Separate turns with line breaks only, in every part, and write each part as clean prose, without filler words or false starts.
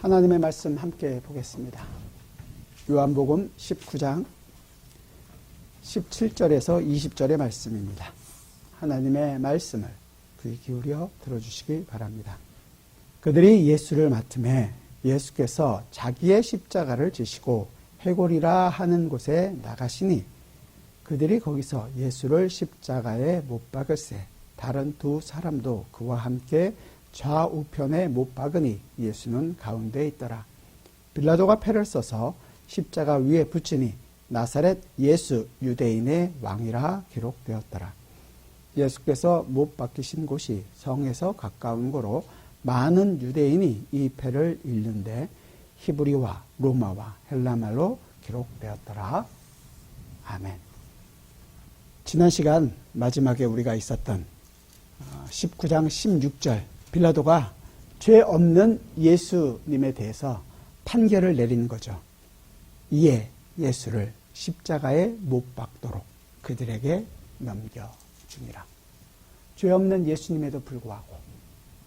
하나님의 말씀 함께 보겠습니다. 요한복음 19장 17절에서 20절의 말씀입니다. 하나님의 말씀을 귀 기울여 들어주시기 바랍니다. 그들이 예수를 맡음에 예수께서 자기의 십자가를 지시고 해골이라 하는 곳에 나가시니 그들이 거기서 예수를 십자가에 못 박으세 다른 두 사람도 그와 함께 좌우편에 못 박으니 예수는 가운데 있더라. 빌라도가 패를 써서 십자가 위에 붙이니 나사렛 예수 유대인의 왕이라 기록되었더라. 예수께서 못 박히신 곳이 성에서 가까운 고로 많은 유대인이 이 패를 읽는데 히브리와 로마와 헬라말로 기록되었더라. 아멘. 지난 시간 마지막에 우리가 있었던 19장 16절 빌라도가 죄 없는 예수님에 대해서 판결을 내리는 거죠. 이에 예수를 십자가에 못 박도록 그들에게 넘겨주니라. 죄 없는 예수님에도 불구하고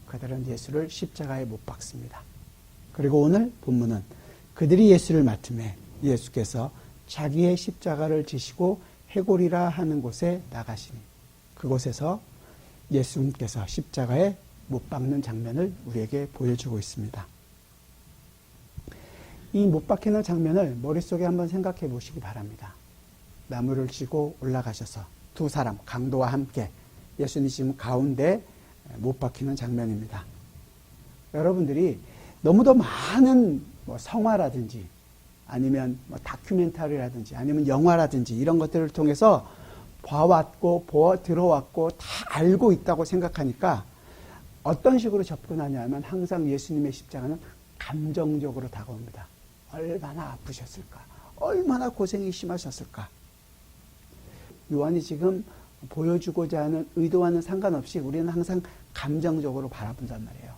그들은 예수를 십자가에 못 박습니다. 그리고 오늘 본문은 그들이 예수를 맡음에 예수께서 자기의 십자가를 지시고 해골이라 하는 곳에 나가시니 그곳에서 예수님께서 십자가에 못 박는 장면을 우리에게 보여주고 있습니다. 이 못 박히는 장면을 머릿속에 한번 생각해 보시기 바랍니다. 나무를 쥐고 올라가셔서 두 사람 강도와 함께 예수님 지금 가운데 못 박히는 장면입니다. 여러분들이 너무도 많은 성화라든지 아니면 다큐멘터리라든지 아니면 영화라든지 이런 것들을 통해서 봐왔고 들어왔고 다 알고 있다고 생각하니까 어떤 식으로 접근하냐면 항상 예수님의 십자가는 감정적으로 다가옵니다. 얼마나 아프셨을까? 얼마나 고생이 심하셨을까? 요한이 지금 보여주고자 하는 의도와는 상관없이 우리는 항상 감정적으로 바라본단 말이에요.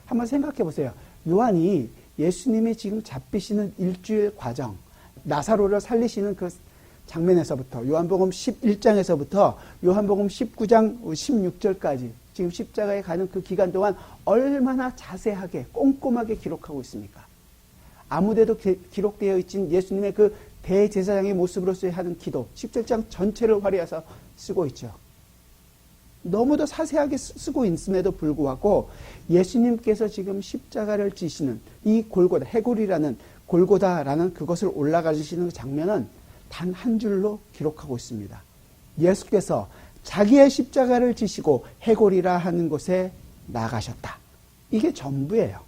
한번 생각해 보세요. 요한이 예수님이 지금 잡히시는 일주일 과정, 나사로를 살리시는 그 장면에서부터 요한복음 11장에서부터 요한복음 19장 16절까지 지금 십자가에 가는 그 기간 동안 얼마나 자세하게 꼼꼼하게 기록하고 있습니까? 아무데도 기록되어 있진 예수님의 그 대제사장의 모습으로서의 하는 기도 17장 전체를 활용해서 쓰고 있죠. 너무도 자세하게 쓰고 있음에도 불구하고 예수님께서 지금 십자가를 지시는 이 골고다, 해골이라는 골고다라는 그것을 올라가시는 장면은 단 한 줄로 기록하고 있습니다. 예수께서 자기의 십자가를 지시고 해골이라 하는 곳에 나가셨다. 이게 전부예요.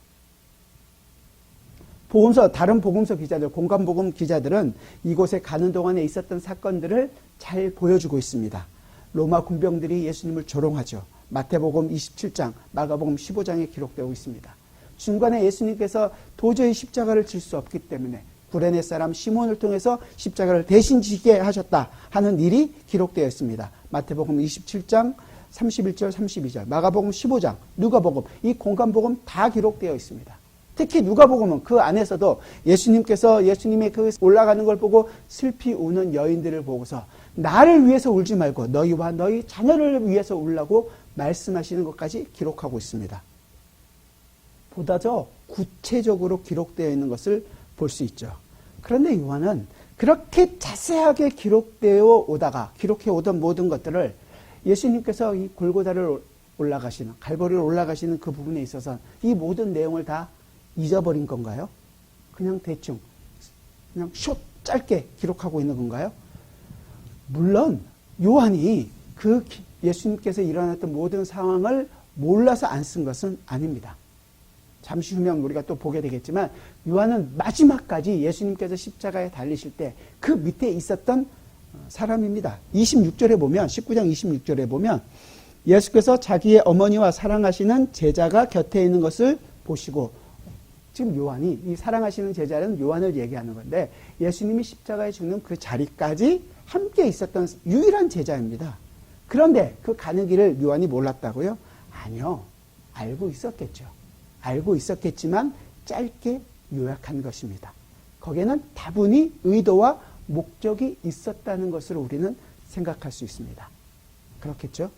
다른 복음서 기자들, 공간복음 기자들은 이곳에 가는 동안에 있었던 사건들을 잘 보여주고 있습니다. 로마 군병들이 예수님을 조롱하죠. 마태복음 27장, 마가복음 15장에 기록되고 있습니다. 중간에 예수님께서 도저히 십자가를 질 수 없기 때문에 구레네 사람 시몬을 통해서 십자가를 대신 지게 하셨다 하는 일이 기록되어 있습니다. 마태복음 27장 31절 32절, 마가복음 15장, 누가복음, 이 공간복음 다 기록되어 있습니다. 특히 누가복음은 그 안에서도 예수님께서 예수님의 그 올라가는 걸 보고 슬피 우는 여인들을 보고서 나를 위해서 울지 말고 너희와 너희 자녀를 위해서 울라고 말씀하시는 것까지 기록하고 있습니다. 보다 더 구체적으로 기록되어 있는 것을 볼 수 있죠. 그런데 요한은 그렇게 자세하게 기록해 오던 모든 것들을 예수님께서 이 골고다를 올라가시는, 갈보리를 올라가시는 그 부분에 있어서 이 모든 내용을 다 잊어버린 건가요? 그냥 대충, 그냥 짧게 기록하고 있는 건가요? 물론 요한이 그 예수님께서 일어났던 모든 상황을 몰라서 안 쓴 것은 아닙니다. 잠시 후면 우리가 또 보게 되겠지만 요한은 마지막까지 예수님께서 십자가에 달리실 때 그 밑에 있었던 사람입니다. 26절에 보면 19장 26절에 보면 예수께서 자기의 어머니와 사랑하시는 제자가 곁에 있는 것을 보시고 지금 요한이 이 사랑하시는 제자는 요한을 얘기하는 건데 예수님이 십자가에 죽는 그 자리까지 함께 있었던 유일한 제자입니다. 그런데 그 가는 길을 요한이 몰랐다고요? 아니요. 알고 있었겠죠. 알고 있었겠지만 짧게 요약한 것입니다. 거기에는 다분히 의도와 목적이 있었다는 것을 우리는 생각할 수 있습니다. 그렇겠죠?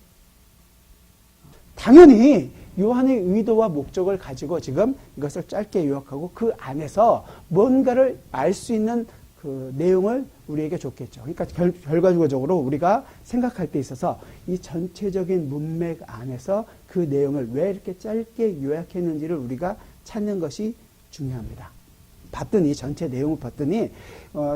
당연히 요한의 의도와 목적을 가지고 지금 이것을 짧게 요약하고 그 안에서 뭔가를 알 수 있는 그 내용을 우리에게 줬겠죠. 그러니까 결과적으로 우리가 생각할 때 있어서 이 전체적인 문맥 안에서 그 내용을 왜 이렇게 짧게 요약했는지를 우리가 찾는 것이 중요합니다. 봤더니 전체 내용을 봤더니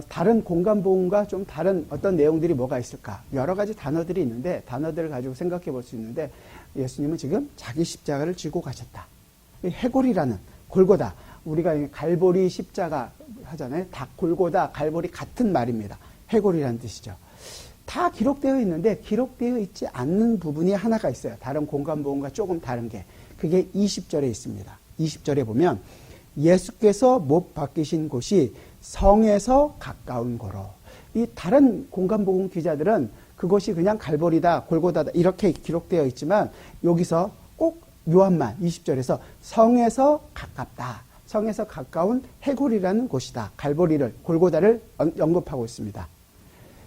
다른 공간복음과 좀 다른 어떤 내용들이 뭐가 있을까? 여러 가지 단어들이 있는데 단어들을 가지고 생각해 볼 수 있는데 예수님은 지금 자기 십자가를 지고 가셨다. 해골이라는 골고다. 우리가 갈보리 십자가 하잖아요. 다 골고다, 갈보리 같은 말입니다. 해골이라는 뜻이죠. 다 기록되어 있는데 기록되어 있지 않는 부분이 하나가 있어요. 다른 공간복음과 조금 다른 게. 그게 20절에 있습니다. 20절에 보면 예수께서 못 박히신 곳이 성에서 가까운 고로. 이 다른 공간복음 기자들은 그것이 그냥 갈보리다, 골고다다 이렇게 기록되어 있지만 여기서 꼭 요한만 20절에서 성에서 가깝다. 성에서 가까운 해골이라는 곳이다. 갈보리를, 골고다를 언급하고 있습니다.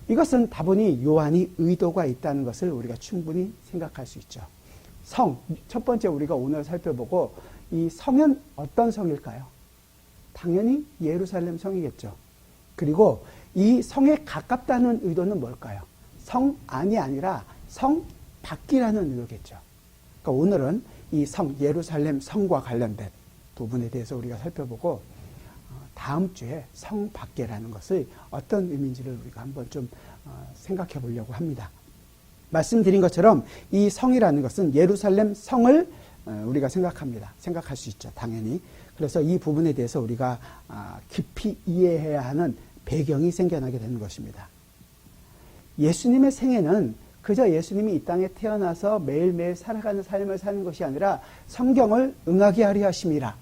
이것은 다분히 요한이 의도가 있다는 것을 우리가 충분히 생각할 수 있죠. 성, 첫 번째 우리가 오늘 살펴보고 이 성은 어떤 성일까요? 당연히 예루살렘 성이겠죠. 그리고 이 성에 가깝다는 의도는 뭘까요? 성 안이 아니라 성 밖이라는 의도겠죠. 그러니까 오늘은 이 성, 예루살렘 성과 관련된 부분에 대해서 우리가 살펴보고 다음 주에 성 밖이라는 것의 어떤 의미인지를 우리가 한번 좀 생각해 보려고 합니다. 말씀드린 것처럼 이 성이라는 것은 예루살렘 성을 우리가 생각할 수 있죠. 당연히. 그래서 이 부분에 대해서 우리가 깊이 이해해야 하는 배경이 생겨나게 되는 것입니다. 예수님의 생애는 그저 예수님이 이 땅에 태어나서 매일매일 살아가는 삶을 사는 것이 아니라 성경을 응하게 하려 하심이라.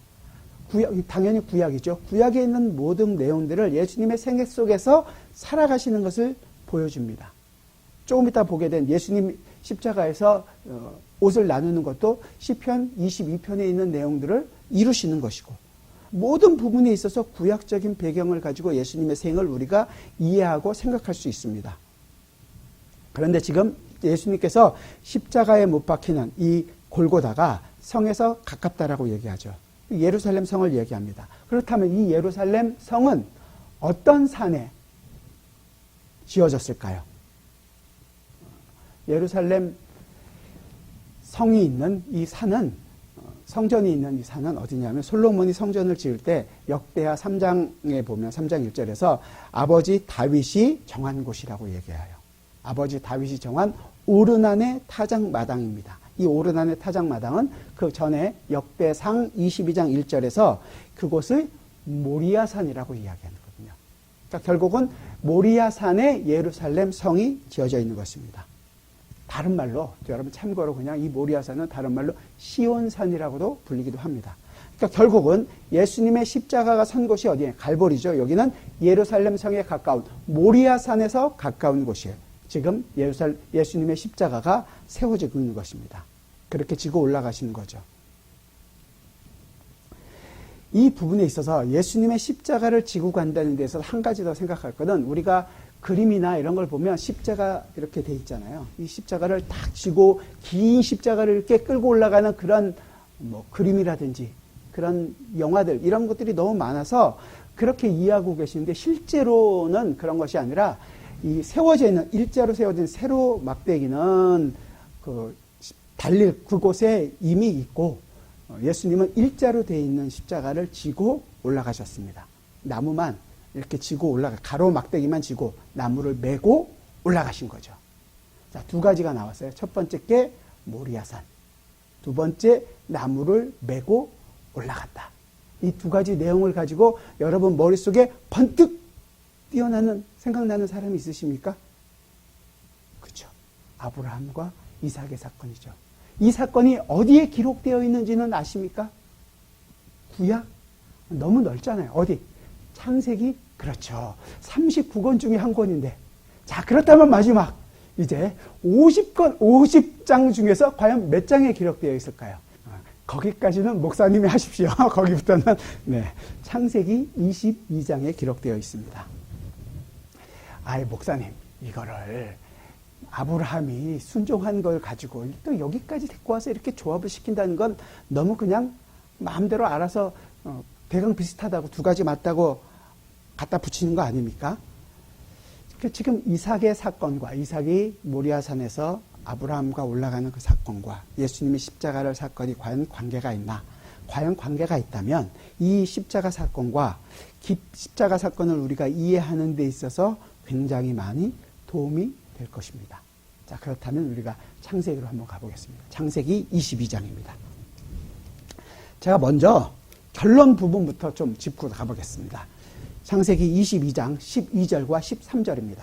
당연히 구약이죠. 구약에 있는 모든 내용들을 예수님의 생애 속에서 살아가시는 것을 보여줍니다. 조금 이따 보게 된 예수님 십자가에서 옷을 나누는 것도 시편 22편에 있는 내용들을 이루시는 것이고 모든 부분에 있어서 구약적인 배경을 가지고 예수님의 생을 우리가 이해하고 생각할 수 있습니다. 그런데 지금 예수님께서 십자가에 못 박히는 이 골고다가 성에서 가깝다라고 얘기하죠. 예루살렘 성을 얘기합니다. 그렇다면 이 예루살렘 성은 어떤 산에 지어졌을까요? 예루살렘 성이 있는 이 산은, 성전이 있는 이 산은 어디냐면 솔로몬이 성전을 지을 때 역대하 3장에 보면 3장 1절에서 아버지 다윗이 정한 곳이라고 얘기해요. 아버지 다윗이 정한 오르난의 타작마당입니다. 이 오르난의 타작마당은 그 전에 역대상 22장 1절에서 그곳을 모리아산이라고 이야기하거든요. 그러니까 결국은 모리아산에 예루살렘 성이 지어져 있는 것입니다. 다른 말로 여러분 참고로 그냥 이 모리아산은 다른 말로 시온산이라고도 불리기도 합니다. 그러니까 결국은 예수님의 십자가가 선 곳이 어디에? 갈보리죠. 여기는 예루살렘 성에 가까운 모리아산에서 가까운 곳이에요. 지금 예수님의 십자가가 세워지고 있는 것입니다. 그렇게 지고 올라가시는 거죠. 이 부분에 있어서 예수님의 십자가를 지고 간다는 데서 한 가지 더 생각할 것은 우리가 그림이나 이런 걸 보면 십자가 이렇게 돼 있잖아요. 이 십자가를 딱 지고 긴 십자가를 이렇게 끌고 올라가는 그런 그림이라든지 그런 영화들 이런 것들이 너무 많아서 그렇게 이해하고 계시는데 실제로는 그런 것이 아니라 이 세워져 있는 일자로 세워진 세로 막대기는 달릴 그곳에 이미 있고 예수님은 일자로 되어 있는 십자가를 지고 올라가셨습니다. 나무만 이렇게 지고 가로 막대기만 지고 나무를 메고 올라가신 거죠. 자, 두 가지가 나왔어요. 첫 번째 게 모리아산, 두 번째 나무를 메고 올라갔다. 이 두 가지 내용을 가지고 여러분 머릿속에 번뜩 생각나는 사람이 있으십니까? 그렇죠. 아브라함과 이삭의 사건이죠. 이 사건이 어디에 기록되어 있는지는 아십니까? 구약? 너무 넓잖아요. 어디? 창세기? 그렇죠. 39권 중에 한 권인데. 자, 그렇다면 마지막. 이제 50장 중에서 과연 몇 장에 기록되어 있을까요? 거기까지는 목사님이 하십시오. 거기부터는. 네. 창세기 22장에 기록되어 있습니다. 목사님, 이거를 아브라함이 순종한 걸 가지고 또 여기까지 데리고 와서 이렇게 조합을 시킨다는 건 너무 그냥 마음대로 알아서 대강 비슷하다고 두 가지 맞다고 갖다 붙이는 거 아닙니까? 지금 이삭의 사건과 이삭이 모리아산에서 아브라함과 올라가는 그 사건과 예수님이 십자가를 사건이 과연 관계가 있나? 과연 관계가 있다면 이 십자가 사건과 십자가 사건을 우리가 이해하는 데 있어서 굉장히 많이 도움이 될 것입니다. 자, 그렇다면 우리가 창세기로 한번 가보겠습니다. 창세기 22장입니다. 제가 먼저 결론 부분부터 좀 짚고 가보겠습니다. 창세기 22장 12절과 13절입니다.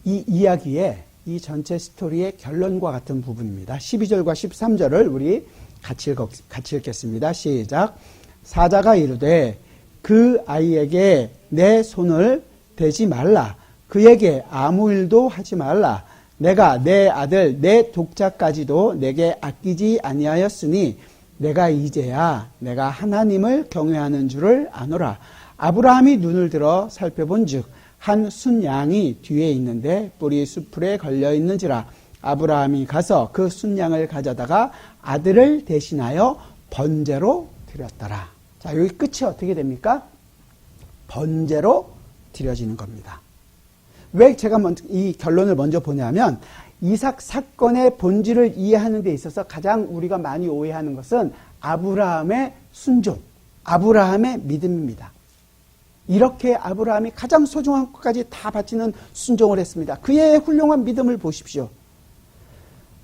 이 이야기의 이 전체 스토리의 결론과 같은 부분입니다. 12절과 13절을 우리 같이 읽겠습니다. 시작. 사자가 이르되 그 아이에게 내 손을 대지 말라. 그에게 아무 일도 하지 말라. 내가 내 아들 내 독자까지도 내게 아끼지 아니하였으니 내가 이제야 내가 하나님을 경외하는 줄을 아노라. 아브라함이 눈을 들어 살펴본즉 한 순양이 뒤에 있는데 뿔이 수풀에 걸려 있는지라. 아브라함이 가서 그 순양을 가져다가 아들을 대신하여 번제로 드렸더라. 자, 여기 끝이 어떻게 됩니까? 번제로 드려지는 겁니다. 왜 제가 이 결론을 먼저 보냐면 이삭 사건의 본질을 이해하는 데 있어서 가장 우리가 많이 오해하는 것은 아브라함의 순종, 아브라함의 믿음입니다. 이렇게 아브라함이 가장 소중한 것까지 다 바치는 순종을 했습니다. 그의 훌륭한 믿음을 보십시오.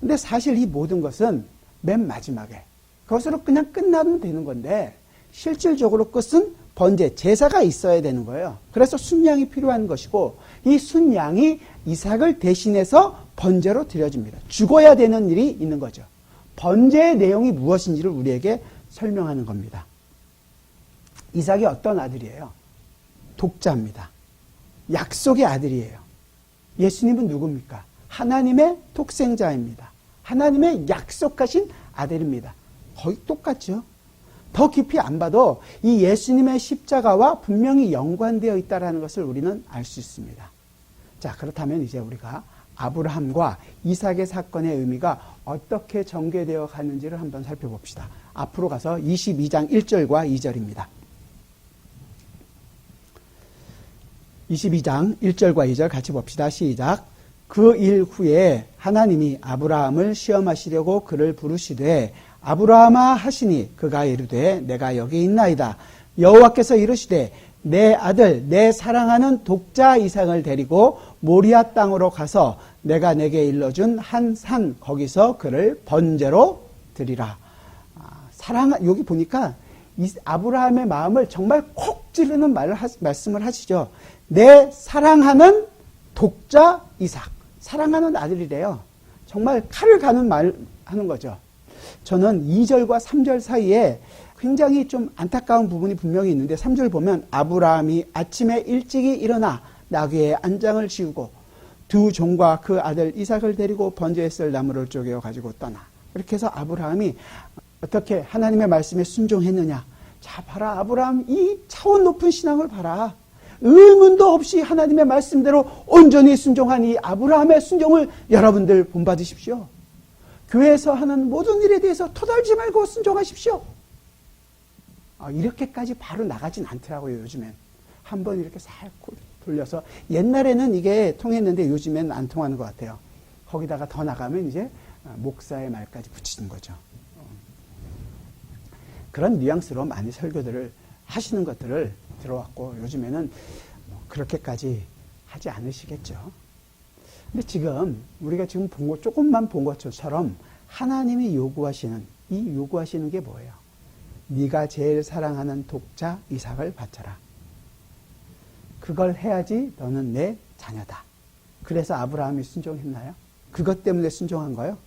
근데 사실 이 모든 것은 맨 마지막에 그것으로 그냥 끝나면 되는 건데 실질적으로 끝은 번제, 제사가 있어야 되는 거예요. 그래서 순양이 필요한 것이고 이 순양이 이삭을 대신해서 번제로 드려집니다. 죽어야 되는 일이 있는 거죠. 번제의 내용이 무엇인지를 우리에게 설명하는 겁니다. 이삭이 어떤 아들이에요? 독자입니다. 약속의 아들이에요. 예수님은 누굽니까? 하나님의 독생자입니다. 하나님의 약속하신 아들입니다. 거의 똑같죠. 더 깊이 안 봐도 이 예수님의 십자가와 분명히 연관되어 있다는 것을 우리는 알 수 있습니다. 자, 그렇다면 이제 우리가 아브라함과 이삭의 사건의 의미가 어떻게 전개되어 가는지를 한번 살펴봅시다. 앞으로 가서 22장 1절과 2절입니다. 22장 1절과 2절 같이 봅시다. 시작. 그 일 후에 하나님이 아브라함을 시험하시려고 그를 부르시되 아브라함아 하시니 그가 이르되 내가 여기 있나이다. 여호와께서 이르시되 내 아들 내 사랑하는 독자 이삭을 데리고 모리아 땅으로 가서 내가 내게 일러준 한 산 거기서 그를 번제로 드리라. 여기 보니까 아브라함의 마음을 정말 콕 찌르는 말씀을 하시죠. 내 사랑하는 독자 이삭, 사랑하는 아들이래요. 정말 칼을 가는 말 하는 거죠. 저는 2절과 3절 사이에 굉장히 좀 안타까운 부분이 분명히 있는데 3절 보면 아브라함이 아침에 일찍이 일어나 나귀의 안장을 지우고 두 종과 그 아들 이삭을 데리고 번제에 쓸 나무를 쪼개어 가지고 떠나. 이렇게 해서 아브라함이 어떻게 하나님의 말씀에 순종했느냐. 자, 봐라. 아브라함 이 차원 높은 신앙을 봐라. 의문도 없이 하나님의 말씀대로 온전히 순종한 이 아브라함의 순종을 여러분들 본받으십시오. 교회에서 하는 모든 일에 대해서 토달지 말고 순종하십시오. 이렇게까지 바로 나가진 않더라고요, 요즘엔. 한번 이렇게 살 돌려서. 옛날에는 이게 통했는데 요즘엔 안 통하는 것 같아요. 거기다가 더 나가면 이제 목사의 말까지 붙이는 거죠. 그런 뉘앙스로 많이 설교들을 하시는 것들을 들어왔고 요즘에는 그렇게까지 하지 않으시겠죠. 근데 지금 우리가 지금 조금만 본 것처럼 하나님이 요구하시는 게 뭐예요? 네가 제일 사랑하는 독자 이삭을 바쳐라. 그걸 해야지 너는 내 자녀다. 그래서 아브라함이 순종했나요? 그것 때문에 순종한 거예요?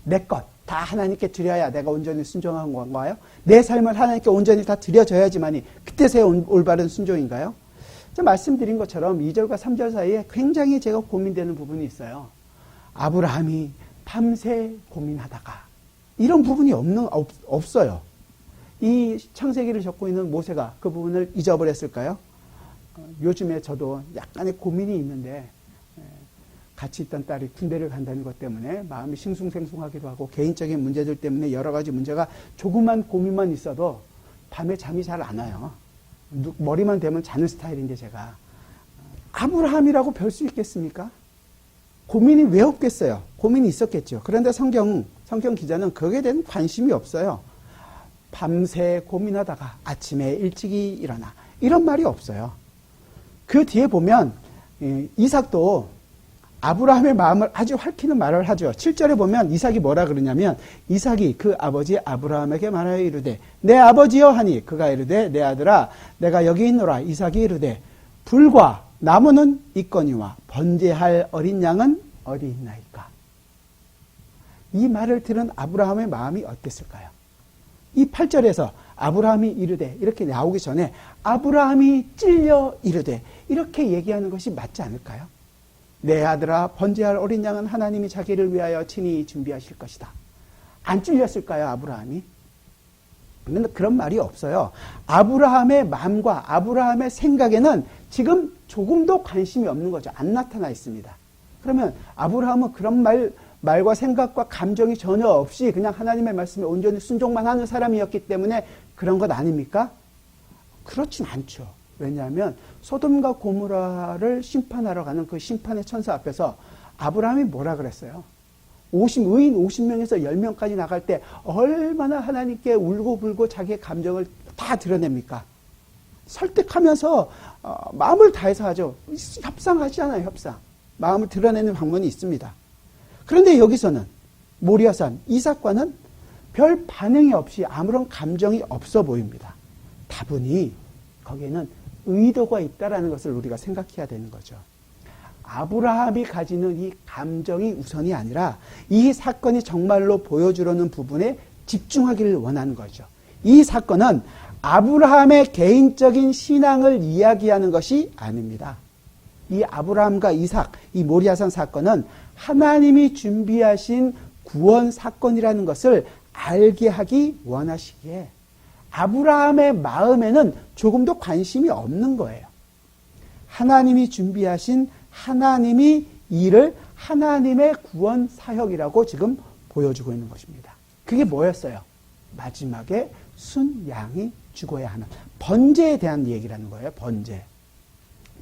내 것 다 하나님께 드려야 내가 온전히 순종한 건가요? 내 삶을 하나님께 온전히 다 드려져야지만이 그때서야 올바른 순종인가요? 제가 말씀드린 것처럼 2절과 3절 사이에 굉장히 제가 고민되는 부분이 있어요. 아브라함이 밤새 고민하다가 이런 부분이 없어요. 이 창세기를 적고 있는 모세가 그 부분을 잊어버렸을까요? 요즘에 저도 약간의 고민이 있는데 같이 있던 딸이 군대를 간다는 것 때문에 마음이 싱숭생숭하기도 하고 개인적인 문제들 때문에 여러 가지 문제가 조그만 고민만 있어도 밤에 잠이 잘 안 와요. 머리만 대면 자는 스타일인데 제가 아브라함이라고 별 수 있겠습니까? 고민이 왜 없겠어요? 고민이 있었겠죠. 그런데 성경 기자는 거기에 대한 관심이 없어요. 밤새 고민하다가 아침에 일찍이 일어나 이런 말이 없어요. 그 뒤에 보면 이삭도 아브라함의 마음을 아주 밝히는 말을 하죠. 7절에 보면 이삭이 뭐라 그러냐면 이삭이 그 아버지 아브라함에게 말하여 이르되 내 아버지여 하니 그가 이르되 내 아들아 내가 여기 있노라. 이삭이 이르되 불과 나무는 있거니와 번제할 어린 양은 어디 있나이까. 이 말을 들은 아브라함의 마음이 어땠을까요? 이 8절에서 아브라함이 이르되 이렇게 나오기 전에 아브라함이 찔려 이르되 이렇게 얘기하는 것이 맞지 않을까요? 내 아들아 번제할 어린 양은 하나님이 자기를 위하여 친히 준비하실 것이다. 안 찔렸을까요, 아브라함이? 그런데 그런 말이 없어요. 아브라함의 마음과 아브라함의 생각에는 지금 조금도 관심이 없는 거죠. 안 나타나 있습니다. 그러면 아브라함은 그런 말과 생각과 감정이 전혀 없이 그냥 하나님의 말씀에 온전히 순종만 하는 사람이었기 때문에 그런 것 아닙니까? 그렇진 않죠. 왜냐하면 소돔과 고모라를 심판하러 가는 그 심판의 천사 앞에서 아브라함이 뭐라 그랬어요? 의인 50명에서 10명까지 나갈 때 얼마나 하나님께 울고불고 자기의 감정을 다 드러냅니까? 설득하면서 마음을 다해서 하죠. 협상하잖아요, 협상. 마음을 드러내는 방법이 있습니다. 그런데 여기서는 모리아산 이삭과는 별 반응이 없이 아무런 감정이 없어 보입니다. 다분히 거기에는 의도가 있다라는 것을 우리가 생각해야 되는 거죠. 아브라함이 가지는 이 감정이 우선이 아니라 이 사건이 정말로 보여주려는 부분에 집중하기를 원하는 거죠. 이 사건은 아브라함의 개인적인 신앙을 이야기하는 것이 아닙니다. 이 아브라함과 이삭, 이 모리아산 사건은 하나님이 준비하신 구원 사건이라는 것을 알게 하기 원하시기에 아브라함의 마음에는 조금도 관심이 없는 거예요. 하나님이 준비하신 하나님이 일을 하나님의 구원 사역이라고 지금 보여주고 있는 것입니다. 그게 뭐였어요? 마지막에 순양이 죽어야 하는 번제에 대한 얘기라는 거예요.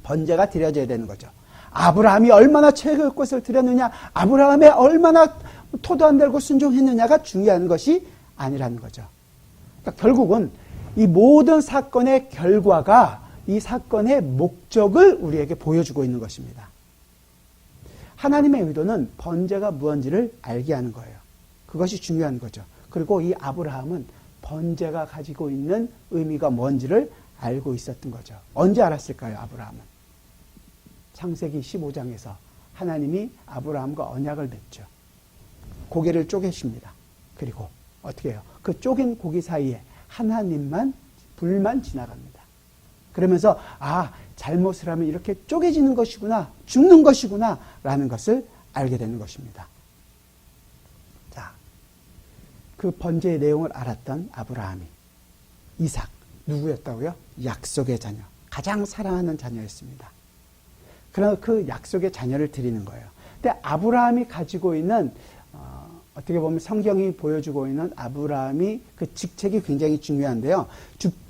번제가 드려져야 되는 거죠. 아브라함이 얼마나 최고의 것을 드렸느냐, 아브라함이 얼마나 토도 안 달고 순종했느냐가 중요한 것이 아니라는 거죠. 그러니까 결국은 이 모든 사건의 결과가 이 사건의 목적을 우리에게 보여주고 있는 것입니다. 하나님의 의도는 번제가 무엇인지를 알게 하는 거예요. 그것이 중요한 거죠. 그리고 이 아브라함은 번제가 가지고 있는 의미가 뭔지를 알고 있었던 거죠. 언제 알았을까요, 아브라함은? 창세기 15장에서 하나님이 아브라함과 언약을 맺죠. 고개를 쪼개십니다. 그리고 어떻게 해요? 그 쪼갠 고기 사이에 하나님만, 불만 지나갑니다. 그러면서 잘못을 하면 이렇게 쪼개지는 것이구나, 죽는 것이구나 라는 것을 알게 되는 것입니다. 자, 그 번제의 내용을 알았던 아브라함이 이삭, 누구였다고요? 약속의 자녀, 가장 사랑하는 자녀였습니다. 그러나 그 약속의 자녀를 드리는 거예요. 근데 아브라함이 가지고 있는 어떻게 보면 성경이 보여주고 있는 아브라함이 그 직책이 굉장히 중요한데요.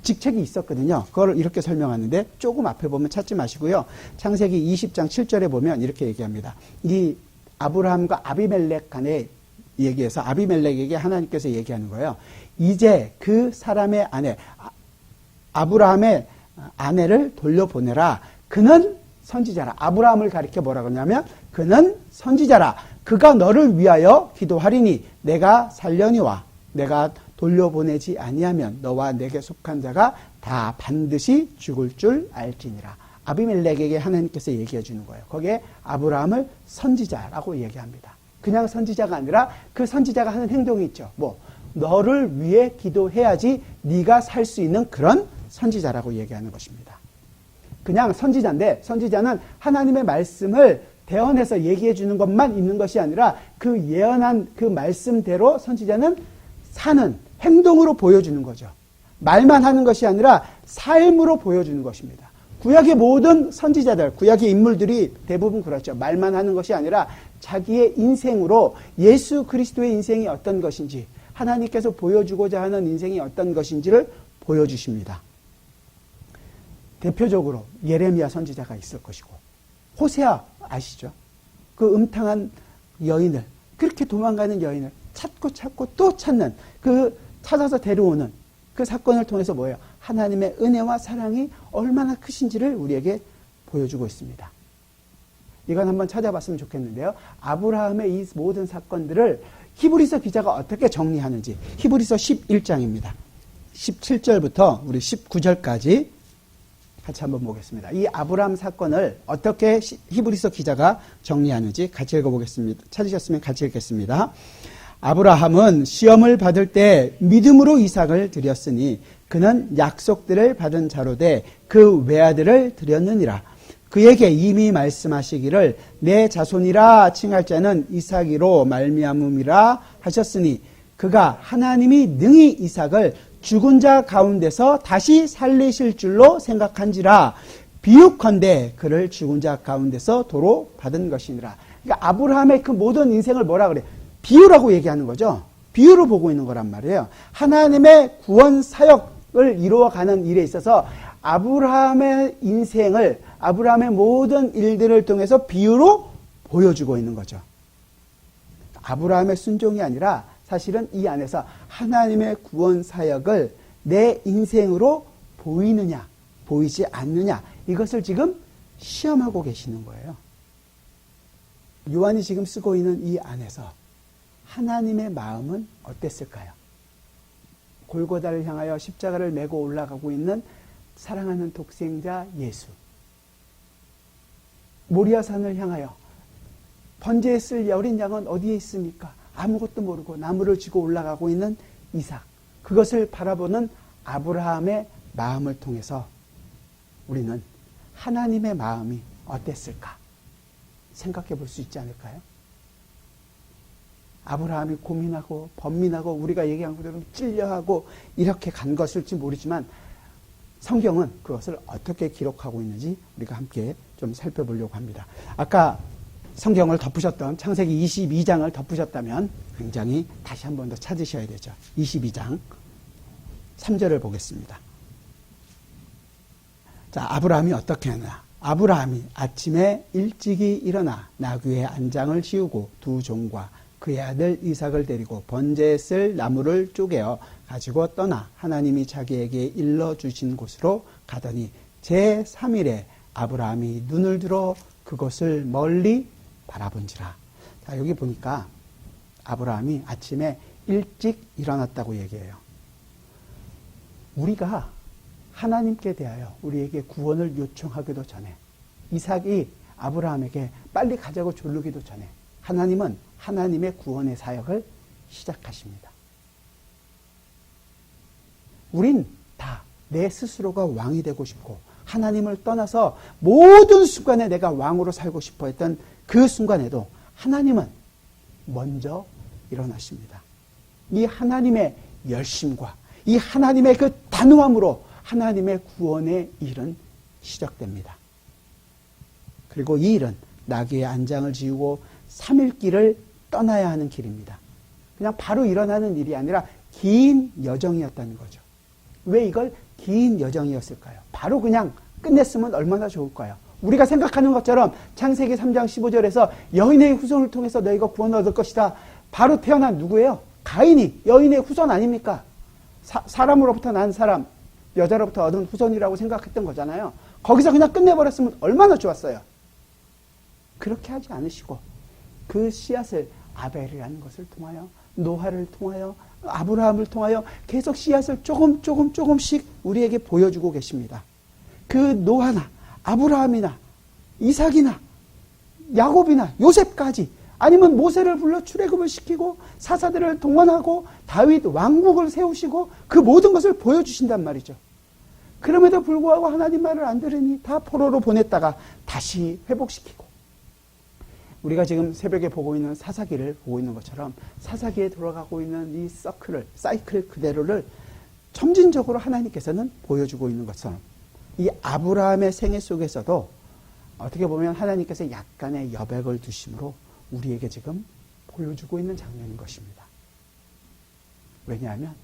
직책이 있었거든요. 그걸 이렇게 설명하는데 조금 앞에 보면 찾지 마시고요. 창세기 20장 7절에 보면 이렇게 얘기합니다. 이 아브라함과 아비멜렉 간의 얘기에서 아비멜렉에게 하나님께서 얘기하는 거예요. 이제 그 사람의 아내, 아브라함의 아내를 돌려보내라. 그는 선지자라. 아브라함을 가리켜 뭐라 그러냐면 그는 선지자라. 그가 너를 위하여 기도하리니 내가 살려니와 내가 돌려보내지 아니하면 너와 내게 속한 자가 다 반드시 죽을 줄 알지니라. 아비멜렉에게 하나님께서 얘기해 주는 거예요. 거기에 아브라함을 선지자라고 얘기합니다. 그냥 선지자가 아니라 그 선지자가 하는 행동이 있죠. 너를 위해 기도해야지 네가 살 수 있는 그런 선지자라고 얘기하는 것입니다. 그냥 선지자인데 선지자는 하나님의 말씀을 대언해서 얘기해 주는 것만 있는 것이 아니라 그 예언한 그 말씀대로 선지자는 사는 행동으로 보여주는 거죠. 말만 하는 것이 아니라 삶으로 보여주는 것입니다. 구약의 모든 선지자들, 구약의 인물들이 대부분 그렇죠. 말만 하는 것이 아니라 자기의 인생으로 예수 그리스도의 인생이 어떤 것인지, 하나님께서 보여주고자 하는 인생이 어떤 것인지를 보여주십니다. 대표적으로 예레미야 선지자가 있을 것이고, 호세아 아시죠? 그 음탕한 여인을, 그렇게 도망가는 여인을 찾고 또 찾는, 그 찾아서 데려오는 그 사건을 통해서 뭐예요? 하나님의 은혜와 사랑이 얼마나 크신지를 우리에게 보여주고 있습니다. 이건 한번 찾아봤으면 좋겠는데요. 아브라함의 이 모든 사건들을 히브리서 기자가 어떻게 정리하는지, 히브리서 11장입니다. 17절부터 우리 19절까지 같이 한번 보겠습니다. 이 아브라함 사건을 어떻게 히브리서 기자가 정리하는지 같이 읽어보겠습니다. 찾으셨으면 같이 읽겠습니다. 아브라함은 시험을 받을 때 믿음으로 이삭을 드렸으니 그는 약속들을 받은 자로 돼 그 외아들을 드렸느니라. 그에게 이미 말씀하시기를 내 자손이라 칭할 자는 이삭이로 말미암음이라 하셨으니 그가 하나님이 능히 이삭을 죽은 자 가운데서 다시 살리실 줄로 생각한지라. 비유컨대 그를 죽은 자 가운데서 도로 받은 것이니라. 그러니까 아브라함의 그 모든 인생을 뭐라 그래? 비유라고 얘기하는 거죠. 비유로 보고 있는 거란 말이에요. 하나님의 구원 사역을 이루어가는 일에 있어서 아브라함의 인생을, 아브라함의 모든 일들을 통해서 비유로 보여주고 있는 거죠. 아브라함의 순종이 아니라 사실은 이 안에서 하나님의 구원 사역을 내 인생으로 보이느냐, 보이지 않느냐, 이것을 지금 시험하고 계시는 거예요. 요한이 지금 쓰고 있는 이 안에서 하나님의 마음은 어땠을까요? 골고다를 향하여 십자가를 메고 올라가고 있는 사랑하는 독생자 예수. 모리아산을 향하여 번제에 쓸 어린 양은 어디에 있습니까? 아무것도 모르고 나무를 쥐고 올라가고 있는 이삭. 그것을 바라보는 아브라함의 마음을 통해서 우리는 하나님의 마음이 어땠을까 생각해 볼 수 있지 않을까요? 아브라함이 고민하고 번민하고 우리가 얘기한 그대로 찔려하고 이렇게 간 것일지 모르지만 성경은 그것을 어떻게 기록하고 있는지 우리가 함께 좀 살펴보려고 합니다. 아까 성경을 덮으셨던 창세기 22장을 덮으셨다면 굉장히 다시 한 번 더 찾으셔야 되죠. 22장 3절을 보겠습니다. 자, 아브라함이 어떻게 하나? 아브라함이 아침에 일찍이 일어나 나귀의 안장을 씌우고 두 종과 그의 아들 이삭을 데리고 번제에 쓸 나무를 쪼개어 가지고 떠나 하나님이 자기에게 일러주신 곳으로 가더니 제3일에 아브라함이 눈을 들어 그것을 멀리 바라본지라. 자, 여기 보니까 아브라함이 아침에 일찍 일어났다고 얘기해요. 우리가 하나님께 대하여 우리에게 구원을 요청하기도 전에, 이삭이 아브라함에게 빨리 가자고 조르기도 전에 하나님은 하나님의 구원의 사역을 시작하십니다. 우린 다 내 스스로가 왕이 되고 싶고 하나님을 떠나서 모든 순간에 내가 왕으로 살고 싶어 했던 그 순간에도 하나님은 먼저 일어나십니다. 이 하나님의 열심과 이 하나님의 그 단호함으로 하나님의 구원의 일은 시작됩니다. 그리고 이 일은 나귀의 안장을 지우고 3일 길을 떠나야 하는 길입니다. 그냥 바로 일어나는 일이 아니라 긴 여정이었다는 거죠. 왜 이걸 긴 여정이었을까요? 바로 그냥 끝냈으면 얼마나 좋을까요? 우리가 생각하는 것처럼 창세기 3장 15절에서 여인의 후손을 통해서 너희가 구원을 얻을 것이다. 바로 태어난 누구예요? 가인이 여인의 후손 아닙니까? 사람으로부터 난 사람, 여자로부터 얻은 후손이라고 생각했던 거잖아요. 거기서 그냥 끝내버렸으면 얼마나 좋았어요. 그렇게 하지 않으시고 그 씨앗을 아벨이라는 것을 통하여, 노아를 통하여, 아브라함을 통하여 계속 씨앗을 조금씩 우리에게 보여주고 계십니다. 그 노아나 아브라함이나 이삭이나 야곱이나 요셉까지, 아니면 모세를 불러 출애굽을 시키고 사사들을 동원하고 다윗 왕국을 세우시고 그 모든 것을 보여주신단 말이죠. 그럼에도 불구하고 하나님 말을 안 들으니 다 포로로 보냈다가 다시 회복시키고, 우리가 지금 새벽에 보고 있는 사사기를 보고 있는 것처럼 사사기에 돌아가고 있는 이 사이클 그대로를 점진적으로 하나님께서는 보여주고 있는 것처럼 이 아브라함의 생애 속에서도 어떻게 보면 하나님께서 약간의 여백을 두심으로 우리에게 지금 보여주고 있는 장면인 것입니다. 왜냐하면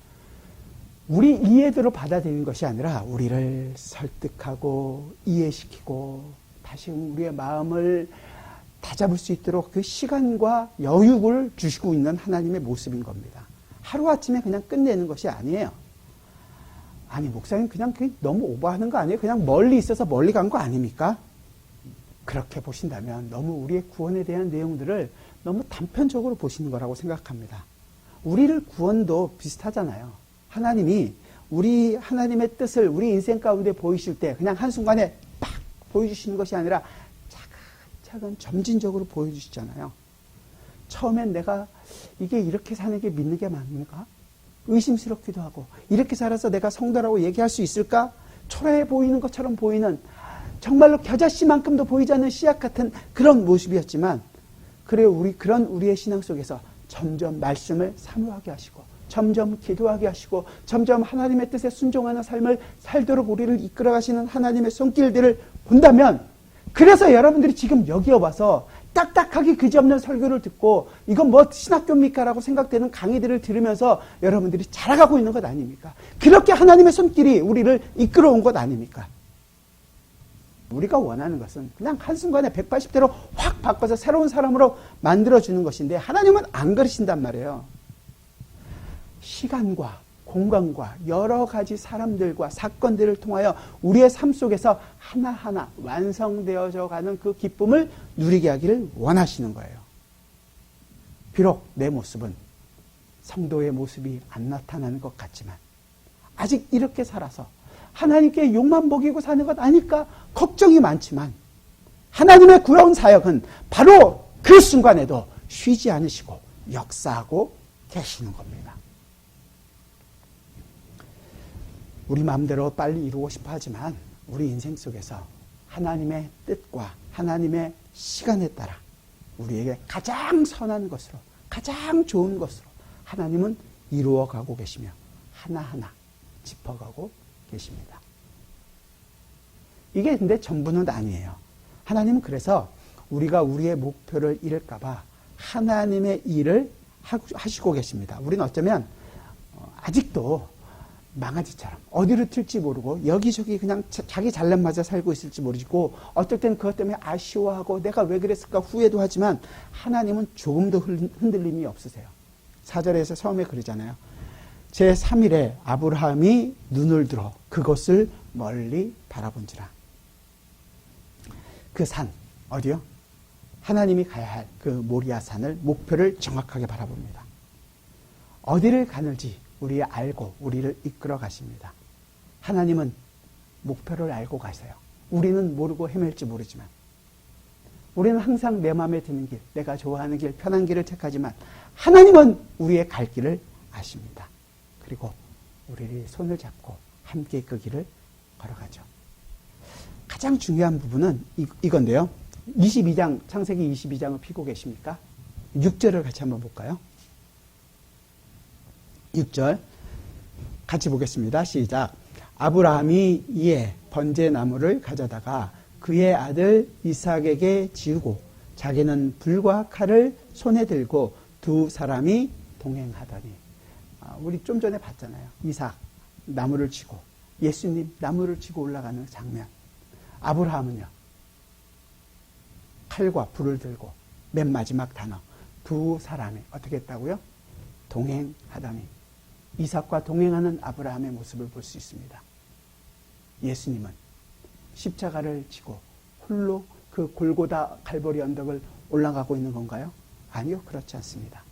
우리 이해대로 받아들이는 것이 아니라 우리를 설득하고 이해시키고 다시 우리의 마음을 다잡을 수 있도록 그 시간과 여유를 주시고 있는 하나님의 모습인 겁니다. 하루아침에 그냥 끝내는 것이 아니에요. 아니, 목사님 그냥 너무 오버하는 거 아니에요? 그냥 멀리 있어서 멀리 간 거 아닙니까? 그렇게 보신다면 너무 우리의 구원에 대한 내용들을 너무 단편적으로 보시는 거라고 생각합니다. 우리를 구원도 비슷하잖아요. 하나님이 우리 하나님의 뜻을 우리 인생 가운데 보이실 때 그냥 한순간에 팍 보여주시는 것이 아니라 차근차근 점진적으로 보여주시잖아요. 처음엔 내가 이게 이렇게 사는 게 믿는 게 맞는가? 의심스럽기도 하고, 이렇게 살아서 내가 성도라고 얘기할 수 있을까? 초라해 보이는 것처럼 보이는, 정말로 겨자씨만큼도 보이지 않는 씨앗 같은 그런 모습이었지만, 그래요, 그런 우리의 신앙 속에서 점점 말씀을 사모하게 하시고, 점점 기도하게 하시고, 점점 하나님의 뜻에 순종하는 삶을 살도록 우리를 이끌어 가시는 하나님의 손길들을 본다면, 그래서 여러분들이 지금 여기에 와서 딱딱하게 그지없는 설교를 듣고 이건 뭐 신학교입니까? 라고 생각되는 강의들을 들으면서 여러분들이 자라가고 있는 것 아닙니까? 그렇게 하나님의 손길이 우리를 이끌어온 것 아닙니까? 우리가 원하는 것은 그냥 한순간에 180대로 확 바꿔서 새로운 사람으로 만들어주는 것인데 하나님은 안 그러신단 말이에요. 시간과 공간과 여러 가지 사람들과 사건들을 통하여 우리의 삶 속에서 하나하나 완성되어져 가는 그 기쁨을 누리게 하기를 원하시는 거예요. 비록 내 모습은 성도의 모습이 안 나타나는 것 같지만 아직 이렇게 살아서 하나님께 욕만 먹이고 사는 것 아닐까 걱정이 많지만 하나님의 구원 사역은 바로 그 순간에도 쉬지 않으시고 역사하고 계시는 겁니다. 우리 마음대로 빨리 이루고 싶어 하지만 우리 인생 속에서 하나님의 뜻과 하나님의 시간에 따라 우리에게 가장 선한 것으로 가장 좋은 것으로 하나님은 이루어가고 계시며 하나하나 짚어가고 계십니다. 이게 근데 전부는 아니에요. 하나님은 그래서 우리가 우리의 목표를 잃을까 봐 하나님의 일을 하시고 계십니다. 우리는 어쩌면 아직도 망아지처럼 어디로 튈지 모르고 여기저기 그냥 자기 잘난 맞아 살고 있을지 모르고 어떨 때는 그것 때문에 아쉬워하고 내가 왜 그랬을까 후회도 하지만 하나님은 조금도 흔들림이 없으세요. 4절에서 처음에 그러잖아요. 제3일에 아브라함이 눈을 들어 그것을 멀리 바라본지라. 그 산 어디요? 하나님이 가야 할 그 모리아 산을 목표를 정확하게 바라봅니다. 어디를 가는지 우리 알고 우리를 이끌어 가십니다. 하나님은 목표를 알고 가세요. 우리는 모르고 헤맬지 모르지만 우리는 항상 내 마음에 드는 길, 내가 좋아하는 길, 편한 길을 택하지만 하나님은 우리의 갈 길을 아십니다. 그리고 우리를 손을 잡고 함께 그 길을 걸어가죠. 가장 중요한 부분은 이건데요. 22장, 창세기 22장을 펴고 계십니까? 6절을 같이 한번 볼까요? 6절 같이 보겠습니다. 시작. 아브라함이 이에 번제나무를 가져다가 그의 아들 이삭에게 지우고 자기는 불과 칼을 손에 들고 두 사람이 동행하더니. 우리 좀 전에 봤잖아요. 이삭 나무를 치고 예수님 나무를 치고 올라가는 장면. 아브라함은요. 칼과 불을 들고 맨 마지막 단어 두 사람이 어떻게 했다고요? 동행하더니. 이삭과 동행하는 아브라함의 모습을 볼 수 있습니다. 예수님은 십자가를 지고 홀로 그 골고다 갈보리 언덕을 올라가고 있는 건가요? 아니요, 그렇지 않습니다.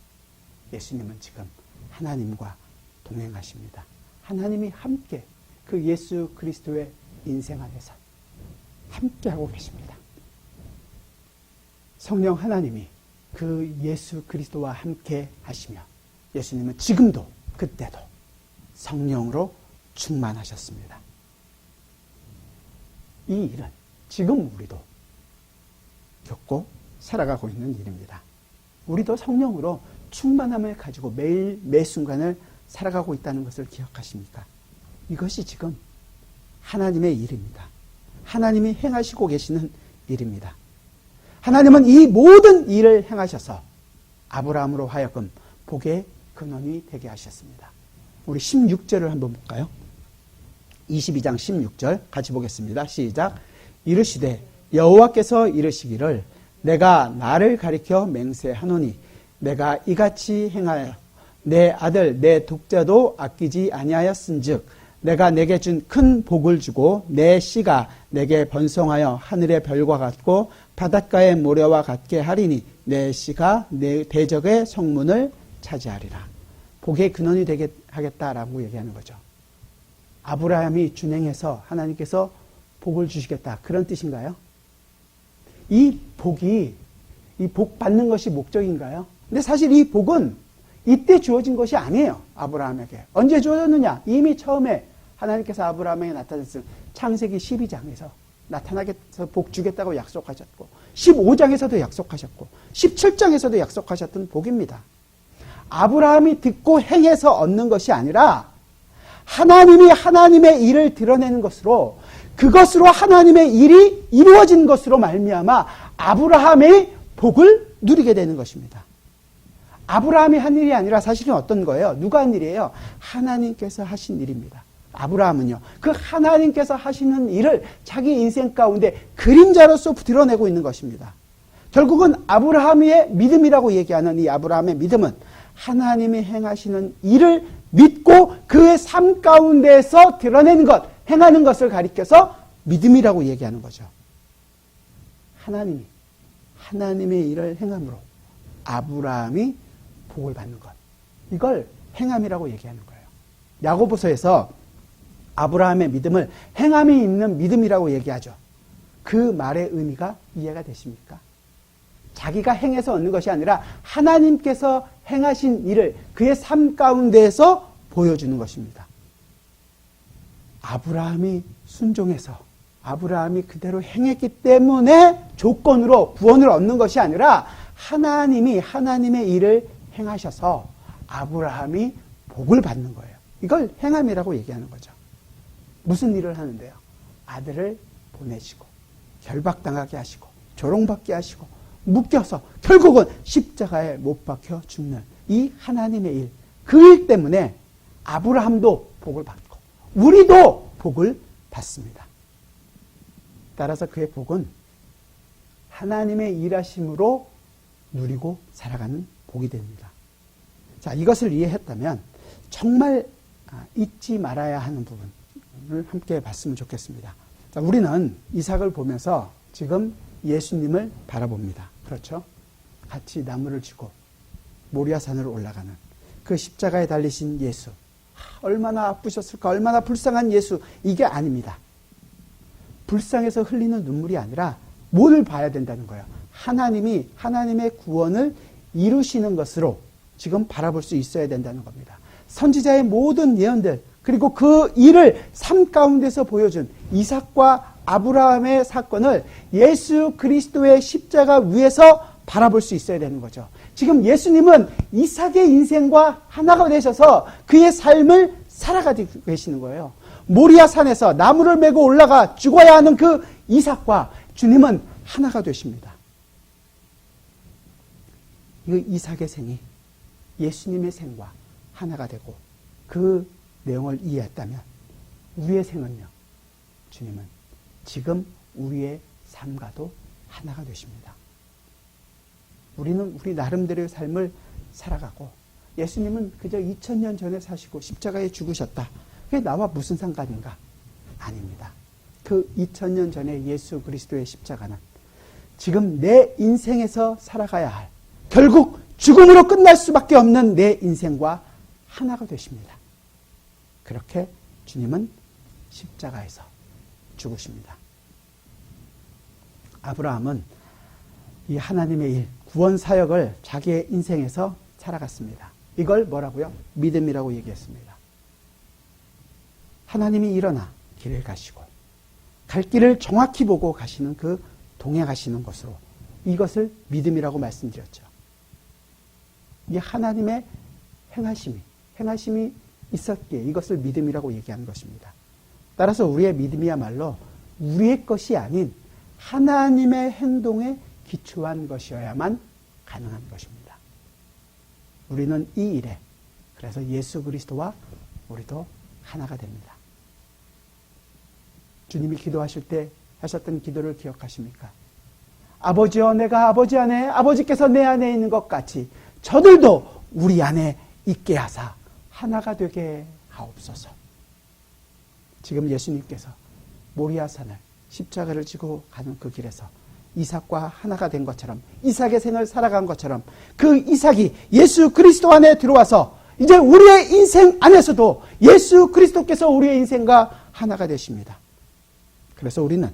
예수님은 지금 하나님과 동행하십니다. 하나님이 함께 그 예수 그리스도의 인생 안에서 함께하고 계십니다. 성령 하나님이 그 예수 그리스도와 함께 하시며 예수님은 지금도 그때도 성령으로 충만하셨습니다. 이 일은 지금 우리도 겪고 살아가고 있는 일입니다. 우리도 성령으로 충만함을 가지고 매일 매 순간을 살아가고 있다는 것을 기억하십니까? 이것이 지금 하나님의 일입니다. 하나님이 행하시고 계시는 일입니다. 하나님은 이 모든 일을 행하셔서 아브라함으로 하여금 복의 근원이 되게 하셨습니다. 우리 16절을 한번 볼까요? 22장 16절 같이 보겠습니다. 시작. 이르시되 여호와께서 이르시기를 내가 나를 가리켜 맹세하노니 내가 이같이 행하여 내 아들 내 독자도 아끼지 아니하였은즉 내가 내게 준 큰 복을 주고 내 씨가 내게 번성하여 하늘의 별과 같고 바닷가의 모래와 같게 하리니 내 씨가 내 대적의 성문을 차지하리라. 복의 근원이 되게 하겠다라고 얘기하는 거죠. 아브라함이 준행해서 하나님께서 복을 주시겠다, 그런 뜻인가요? 이 복이, 이 복 받는 것이 목적인가요? 근데 사실 이 복은 이때 주어진 것이 아니에요. 아브라함에게. 언제 주어졌느냐? 이미 처음에 하나님께서 아브라함에게 나타났을 창세기 12장에서 나타나게서 복 주겠다고 약속하셨고 15장에서도 약속하셨고 17장에서도 약속하셨던 복입니다. 아브라함이 듣고 행해서 얻는 것이 아니라 하나님이 하나님의 일을 드러내는 것으로, 그것으로 하나님의 일이 이루어진 것으로 말미암아 아브라함의 복을 누리게 되는 것입니다. 아브라함이 한 일이 아니라 사실은 어떤 거예요? 누가 한 일이에요? 하나님께서 하신 일입니다. 아브라함은요, 그 하나님께서 하시는 일을 자기 인생 가운데 그림자로서 드러내고 있는 것입니다. 결국은 아브라함의 믿음이라고 얘기하는 이 아브라함의 믿음은 하나님이 행하시는 일을 믿고 그의 삶 가운데서 드러내는 것, 행하는 것을 가리켜서 믿음이라고 얘기하는 거죠. 하나님이 하나님의 일을 행함으로 아브라함이 복을 받는 것, 이걸 행함이라고 얘기하는 거예요. 야고보서에서 아브라함의 믿음을 행함이 있는 믿음이라고 얘기하죠. 그 말의 의미가 이해가 되십니까? 자기가 행해서 얻는 것이 아니라 하나님께서 행하신 일을 그의 삶 가운데에서 보여주는 것입니다. 아브라함이 순종해서 아브라함이 그대로 행했기 때문에 조건으로 구원을 얻는 것이 아니라 하나님이 하나님의 일을 행하셔서 아브라함이 복을 받는 거예요. 이걸 행함이라고 얘기하는 거죠. 무슨 일을 하는데요? 아들을 보내시고 결박당하게 하시고 조롱받게 하시고 묶여서 결국은 십자가에 못 박혀 죽는 이 하나님의 일, 그 일 때문에 아브라함도 복을 받고 우리도 복을 받습니다. 따라서 그의 복은 하나님의 일하심으로 누리고 살아가는 복이 됩니다. 자, 이것을 이해했다면 정말 잊지 말아야 하는 부분을 함께 봤으면 좋겠습니다. 자, 우리는 이삭을 보면서 지금 예수님을 바라봅니다. 그렇죠? 같이 나무를 쥐고 모리아산으로 올라가는 그 십자가에 달리신 예수. 얼마나 아프셨을까? 얼마나 불쌍한 예수. 이게 아닙니다. 불쌍해서 흘리는 눈물이 아니라 뭘 봐야 된다는 거예요. 하나님이 하나님의 구원을 이루시는 것으로 지금 바라볼 수 있어야 된다는 겁니다. 선지자의 모든 예언들, 그리고 그 일을 삶 가운데서 보여준 이삭과 아브라함의 사건을 예수 그리스도의 십자가 위에서 바라볼 수 있어야 되는 거죠. 지금 예수님은 이삭의 인생과 하나가 되셔서 그의 삶을 살아가고 계시는 거예요. 모리아 산에서 나무를 메고 올라가 죽어야 하는 그 이삭과 주님은 하나가 되십니다. 이 이삭의 생이 예수님의 생과 하나가 되고 그 내용을 이해했다면 우리의 생은요, 주님은 지금 우리의 삶과도 하나가 되십니다. 우리는 우리 나름대로의 삶을 살아가고 예수님은 그저 2000년 전에 사시고 십자가에 죽으셨다. 그게 나와 무슨 상관인가? 아닙니다. 그 2000년 전에 예수 그리스도의 십자가는 지금 내 인생에서 살아가야 할, 결국 죽음으로 끝날 수밖에 없는 내 인생과 하나가 되십니다. 그렇게 주님은 십자가에서 죽으십니다. 아브라함은 이 하나님의 일, 구원 사역을 자기의 인생에서 살아갔습니다. 이걸 뭐라고요? 믿음이라고 얘기했습니다. 하나님이 일어나 길을 가시고 갈 길을 정확히 보고 가시는 그 동행하시는 것으로 이것을 믿음이라고 말씀드렸죠. 이 하나님의 행하심이 있었기에 이것을 믿음이라고 얘기하는 것입니다. 따라서 우리의 믿음이야말로 우리의 것이 아닌 하나님의 행동에 기초한 것이어야만 가능한 것입니다. 우리는 이 일에 그래서 예수 그리스도와 우리도 하나가 됩니다. 주님이 기도하실 때 하셨던 기도를 기억하십니까? 아버지여, 내가 아버지 안에, 아버지께서 내 안에 있는 것 같이 저들도 우리 안에 있게 하사 하나가 되게 하옵소서. 지금 예수님께서 모리아산을 십자가를 지고 가는 그 길에서 이삭과 하나가 된 것처럼, 이삭의 생을 살아간 것처럼 그 이삭이 예수 그리스도 안에 들어와서 이제 우리의 인생 안에서도 예수 그리스도께서 우리의 인생과 하나가 되십니다. 그래서 우리는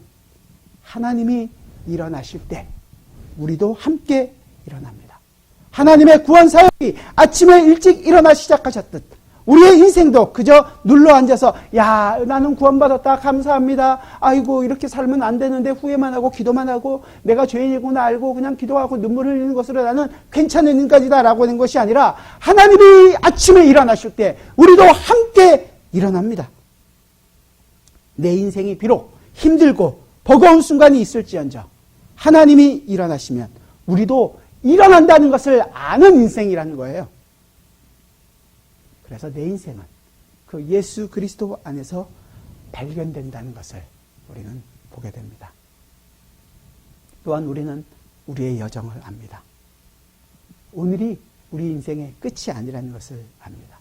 하나님이 일어나실 때 우리도 함께 일어납니다. 하나님의 구원 사역이 아침에 일찍 일어나 시작하셨듯 우리의 인생도 그저 눌러앉아서 야, 나는 구원받았다, 감사합니다, 아이고 이렇게 살면 안 되는데 후회만 하고 기도만 하고 내가 죄인이구나 알고 그냥 기도하고 눈물 흘리는 것으로 나는 괜찮은 인간이다 라고 하는 것이 아니라 하나님이 아침에 일어나실 때 우리도 함께 일어납니다. 내 인생이 비록 힘들고 버거운 순간이 있을지언정 하나님이 일어나시면 우리도 일어난다는 것을 아는 인생이라는 거예요. 그래서 내 인생은 그 예수 그리스도 안에서 발견된다는 것을 우리는 보게 됩니다. 또한 우리는 우리의 여정을 압니다. 오늘이 우리 인생의 끝이 아니라는 것을 압니다.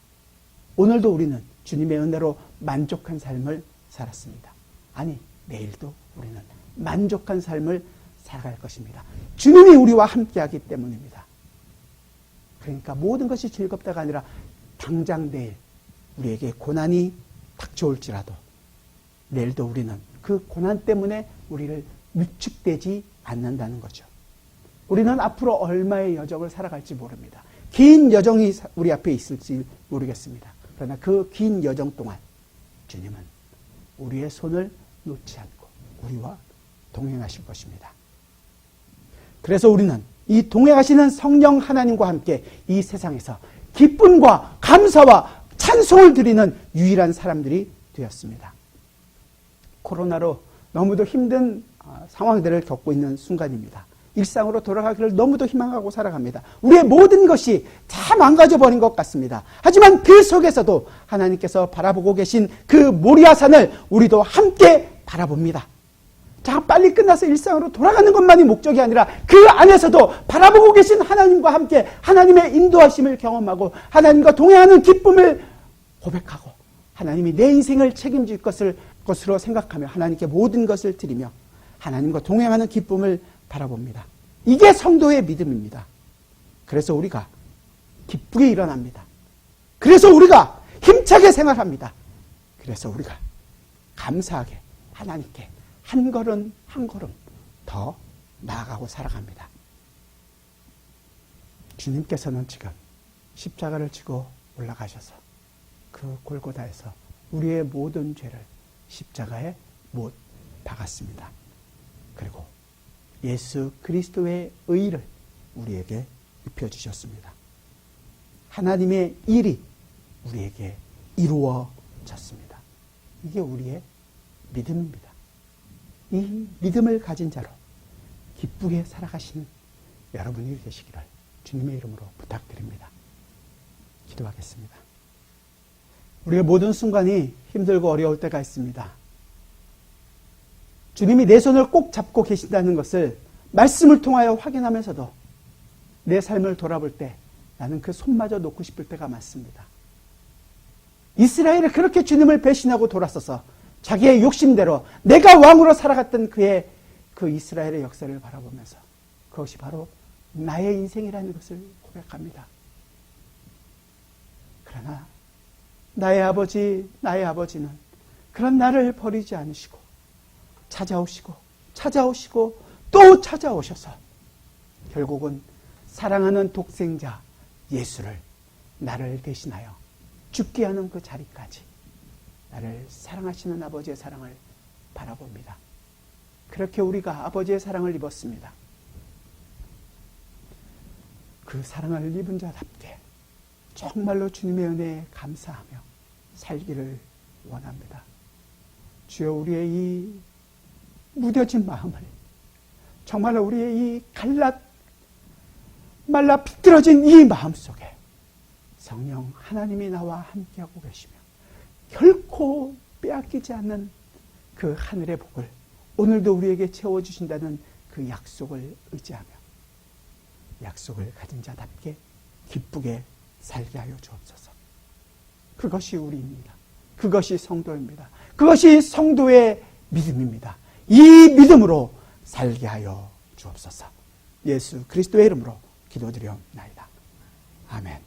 오늘도 우리는 주님의 은혜로 만족한 삶을 살았습니다. 아니, 내일도 우리는 만족한 삶을 살아갈 것입니다. 주님이 우리와 함께하기 때문입니다. 그러니까 모든 것이 즐겁다가 아니라 당장 내일 우리에게 고난이 닥쳐올지라도 내일도 우리는 그 고난 때문에 우리를 위축되지 않는다는 거죠. 우리는 앞으로 얼마의 여정을 살아갈지 모릅니다. 긴 여정이 우리 앞에 있을지 모르겠습니다. 그러나 그 긴 여정 동안 주님은 우리의 손을 놓지 않고 우리와 동행하실 것입니다. 그래서 우리는 이 동행하시는 성령 하나님과 함께 이 세상에서 기쁨과 감사와 찬송을 드리는 유일한 사람들이 되었습니다. 코로나로 너무도 힘든 상황들을 겪고 있는 순간입니다. 일상으로 돌아가기를 너무도 희망하고 살아갑니다. 우리의 모든 것이 다 망가져버린 것 같습니다. 하지만 그 속에서도 하나님께서 바라보고 계신 그 모리아산을 우리도 함께 바라봅니다. 자, 빨리 끝나서 일상으로 돌아가는 것만이 목적이 아니라 그 안에서도 바라보고 계신 하나님과 함께 하나님의 인도하심을 경험하고 하나님과 동행하는 기쁨을 고백하고 하나님이 내 인생을 책임질 것으로 생각하며 하나님께 모든 것을 드리며 하나님과 동행하는 기쁨을 바라봅니다. 이게 성도의 믿음입니다. 그래서 우리가 기쁘게 일어납니다. 그래서 우리가 힘차게 생활합니다. 그래서 우리가 감사하게 하나님께 한 걸음 한 걸음 더 나아가고 살아갑니다. 주님께서는 지금 십자가를 지고 올라가셔서 그 골고다에서 우리의 모든 죄를 십자가에 못 박았습니다. 그리고 예수 그리스도의 의를 우리에게 입혀주셨습니다. 하나님의 일이 우리에게 이루어졌습니다. 이게 우리의 믿음입니다. 이 믿음을 가진 자로 기쁘게 살아가시는 여러분이 되시기를 주님의 이름으로 부탁드립니다. 기도하겠습니다. 우리의 모든 순간이 힘들고 어려울 때가 있습니다. 주님이 내 손을 꼭 잡고 계신다는 것을 말씀을 통하여 확인하면서도 내 삶을 돌아볼 때 나는 그 손마저 놓고 싶을 때가 많습니다. 이스라엘이 그렇게 주님을 배신하고 돌아서서 자기의 욕심대로 내가 왕으로 살아갔던 그의 그 이스라엘의 역사를 바라보면서 그것이 바로 나의 인생이라는 것을 고백합니다. 그러나 나의 아버지는 그런 나를 버리지 않으시고 찾아오시고 또 찾아오셔서 결국은 사랑하는 독생자 예수를 나를 대신하여 죽게 하는 그 자리까지 나를 사랑하시는 아버지의 사랑을 바라봅니다. 그렇게 우리가 아버지의 사랑을 입었습니다. 그 사랑을 입은 자답게 정말로 주님의 은혜에 감사하며 살기를 원합니다. 주여, 우리의 이 무뎌진 마음을, 정말로 우리의 이 말라 비틀어진 이 마음 속에 성령 하나님이 나와 함께하고 계시며 결코 빼앗기지 않는 그 하늘의 복을 오늘도 우리에게 채워주신다는 그 약속을 의지하며 약속을 가진 자답게 기쁘게 살게 하여 주옵소서. 그것이 우리입니다. 그것이 성도입니다. 그것이 성도의 믿음입니다. 이 믿음으로 살게 하여 주옵소서. 예수 그리스도의 이름으로 기도드려옵나이다. 아멘.